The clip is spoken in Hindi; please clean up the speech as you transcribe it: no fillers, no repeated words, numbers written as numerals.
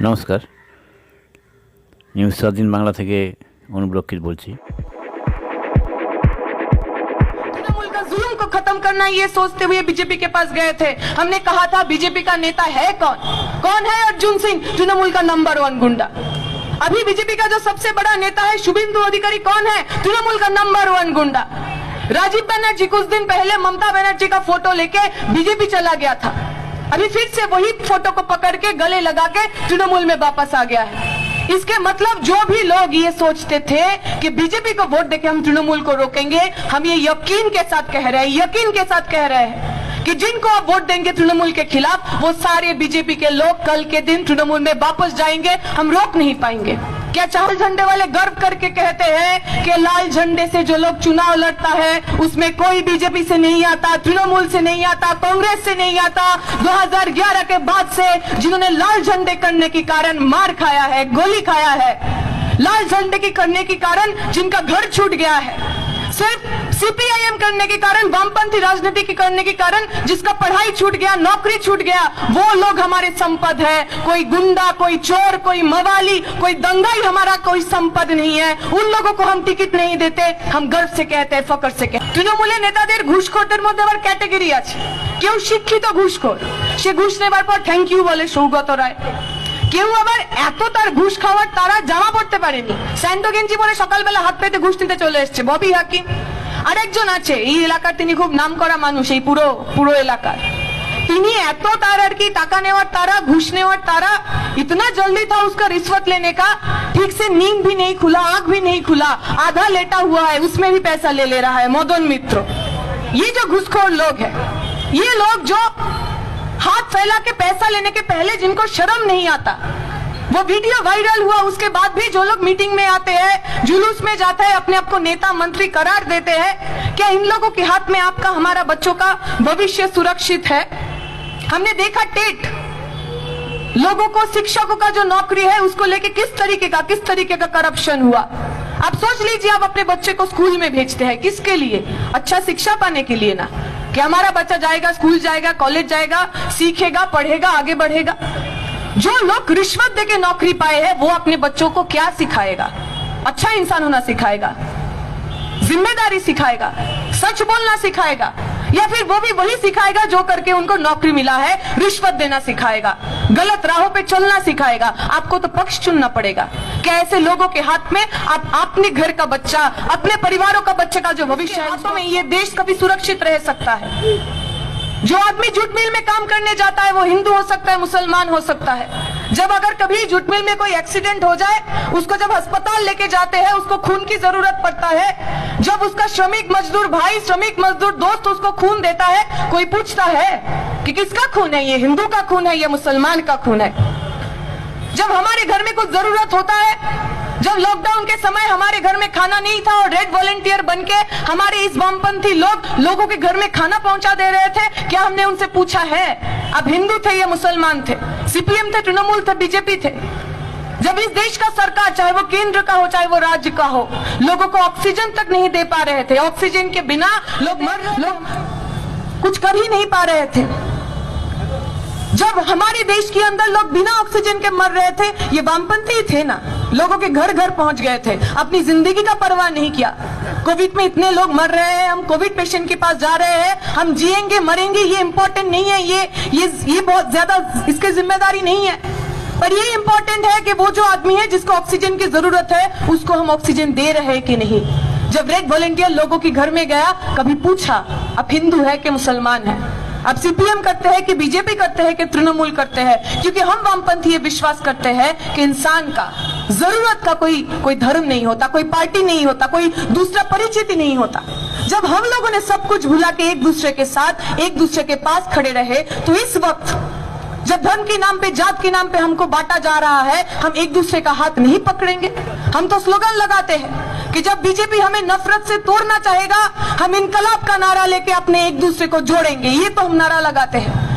নমস্কার, নিউজ স্বাধীন বাংলা থেকে অনুপ রক্ষিত বলছি। तृणमूल का जुल्म को खत्म करना ये सोचते हुए बीजेपी के पास गए थे। हमने कहा था बीजेपी का नेता है कौन? कौन है अर्जुन सिंह, तृणमूल का नंबर 1 गुंडा। अभी बीजेपी का जो सबसे बड़ा नेता है शुभेंदु अधिकारी, कौन है? तृणमूल का नंबर 1 गुंडा। राजीव बनर्जी कुछ दिन पहले ममता बनर्जी का फोटो लेके बीजेपी चला गया था, अभी फिर से वही फोटो को पकड़ के गले लगा के तृणमूल में वापस आ गया है। इसके मतलब जो भी लोग ये सोचते थे कि बीजेपी को वोट देके हम तृणमूल को रोकेंगे, हम ये यकीन के साथ कह रहे हैं कि जिनको आप वोट देंगे तृणमूल के खिलाफ, वो सारे बीजेपी के लोग कल के दिन तृणमूल में वापस जाएंगे, हम रोक नहीं पाएंगे। क्या लाल झंडे वाले गर्व करके कहते हैं कि लाल झंडे से जो लोग चुनाव लड़ता है उसमें कोई बीजेपी से नहीं आता, तृणमूल से नहीं आता, कांग्रेस से नहीं आता। 2011 के बाद से जिन्होंने लाल झंडे करने के कारण मार खाया है, गोली खाया है, लाल झंडे की करने के कारण जिनका घर छूट गया है, सिर्फ सीपीआईएम करने के कारण, वामपंथी राजनीति के करने के कारण जिसका पढ़ाई छूट गया, नौकरी छूट गया, वो लोग हमारे संपद है। कोई गुंडा, कोई चोर, कोई मवाली, कोई दंगाई हमारा कोई संपद नहीं है। उन लोगों को हम टिकट नहीं देते, हम गर्व से कहते हैं, फकर से कहते हैं। तृणमूले नेताদের ঘুষখোরদের মধ্যে আবার ক্যাটাগরি আছে। কেউ শিক্ষিত ঘুষখোর, সে ঘুষ নেবার পর থ্যাংক ইউ বলে সৌগত রায়। কেউ আবার এত তার ঘুষ খাওয়ার তারা জামা পড়তে পারেনি, স্যান্ডো গেঞ্জি পরে সকালবেলা হাত পেতে ঘুষ নিতে চলে এসছে, ববি হাকিম। আরেকজন আছে এই এলাকার, তিনি খুব নামকরা মানুষ এই পুরো এলাকার। তিনি এত তার আর কি টাকা নেওয়ার তারা, ঘুষ নেওয়ার তারা, इतना जल्दी था उसका रिश्वत लेने का, ठीक से नींद भी नहीं खुला, आंख भी नहीं खुला, आधा लेटा हुआ है, उसमें भी पैसा ले रहा है। मदन मित्र, ये जो घुसखोर लोग हैं, ये लोग जो हाथ फैला के पैसा लेने के पहले जिनको शर्म नहीं आता, वो वीडियो वायरल हुआ उसके बाद भी जो लोग मीटिंग में आते हैं, जुलूस में जाते हैं, अपने आप को नेता मंत्री करार देते हैं, क्या इन लोगों के हाथ में आपका, हमारा बच्चों का भविष्य सुरक्षित है? हमने देखा टेट लोगों को, शिक्षकों का जो नौकरी है उसको लेके किस तरीके का करप्शन हुआ। आप सोच लीजिए, आप अपने बच्चे को स्कूल में भेजते हैं किसके लिए? अच्छा शिक्षा पाने के लिए ना, कि हमारा बच्चा जाएगा, स्कूल जाएगा, कॉलेज जाएगा, सीखेगा, पढ़ेगा, आगे बढ़ेगा। जो लोग रिश्वत देके नौकरी पाए हैं वो अपने बच्चों को क्या सिखाएगा? अच्छा इंसान होना सिखाएगा, जिम्मेदारी सिखाएगा, सच बोलना सिखाएगा, या फिर वो भी वही सिखाएगा जो करके उनको नौकरी मिला है, रिश्वत देना सिखाएगा, गलत राहों पे चलना सिखाएगा? आपको तो पक्ष चुनना पड़ेगा। क्या ऐसे लोगों के हाथ में आप अपने घर का बच्चा, अपने परिवारों का बच्चे का जो भविष्य है, हाथों में ये देश कभी सुरक्षित रह सकता है? जो आदमी जूट मिल में काम करने जाता है वो हिंदू हो सकता है, मुसलमान हो सकता है। जब अगर कभी जूट मिल में कोई एक्सीडेंट हो जाए, उसको जब अस्पताल लेके जाते हैं, उसको खून की जरूरत पड़ता है, जब उसका श्रमिक मजदूर भाई, श्रमिक मजदूर दोस्त उसको खून देता है, कोई पूछता है कि किसका खून है, ये हिंदू का खून है या मुसलमान का खून है? जब हमारे घर में कुछ जरूरत होता है, जब लॉकडाउन के समय हमारे घर में खाना नहीं था और रेड वॉलंटियर बनके हमारे इस वामपंथी लोगों के घर में खाना पहुंचा दे रहे थे, क्या हमने उनसे पूछा है अब हिंदू थे या मुसलमान थे, सीपीएम थे, तृणमूल थे, बीजेपी थे? जब इस देश का सरकार, चाहे वो केंद्र का हो चाहे वो राज्य का हो, लोगों को ऑक्सीजन तक नहीं दे पा रहे थे, ऑक्सीजन के बिना लोग कुछ कर ही नहीं पा रहे थे, जब हमारे देश के अंदर लोग बिना ऑक्सीजन के मर रहे थे, ये वामपंथी थे ना, लोगों के घर घर पहुंच गए थे, अपनी जिंदगी का परवाह नहीं किया। कोविड में इतने लोग मर रहे हैं, हम कोविड पेशेंट के पास जा रहे हैं, हम जिएंगे मरेंगे ये इंपॉर्टेंट नहीं है, ये बहुत ज्यादा इसकी जिम्मेदारी नहीं है, पर ये इंपॉर्टेंट है कि वो जो आदमी है जिसको ऑक्सीजन की जरूरत है, उसको हम ऑक्सीजन दे रहे हैं कि नहीं। जब रेड वॉलंटियर लोगों के घर में गया, कभी पूछा अब हिंदू है कि मुसलमान है? अब सीपीएम करते हैं कि बीजेपी करते हैं कि तृणमूल करते हैं? क्योंकि हम वामपंथी ये विश्वास करते हैं कि इंसान का, जरूरत का कोई धर्म नहीं होता, कोई पार्टी नहीं होता, कोई दूसरा परिचिति नहीं होता। जब हम लोगों ने सब कुछ भुला के एक दूसरे के साथ, एक दूसरे के पास खड़े रहे, तो इस वक्त जब धर्म के नाम पे, जात के नाम पे हमको बांटा जा रहा है, हम एक दूसरे का हाथ नहीं पकड़ेंगे। हम तो स्लोगन लगाते हैं कि जब बीजेपी हमें नफरत से तोड़ना चाहेगा, हम इनकलाब का नारा लेके अपने एक दूसरे को जोड़ेंगे, ये तो हम नारा लगाते हैं।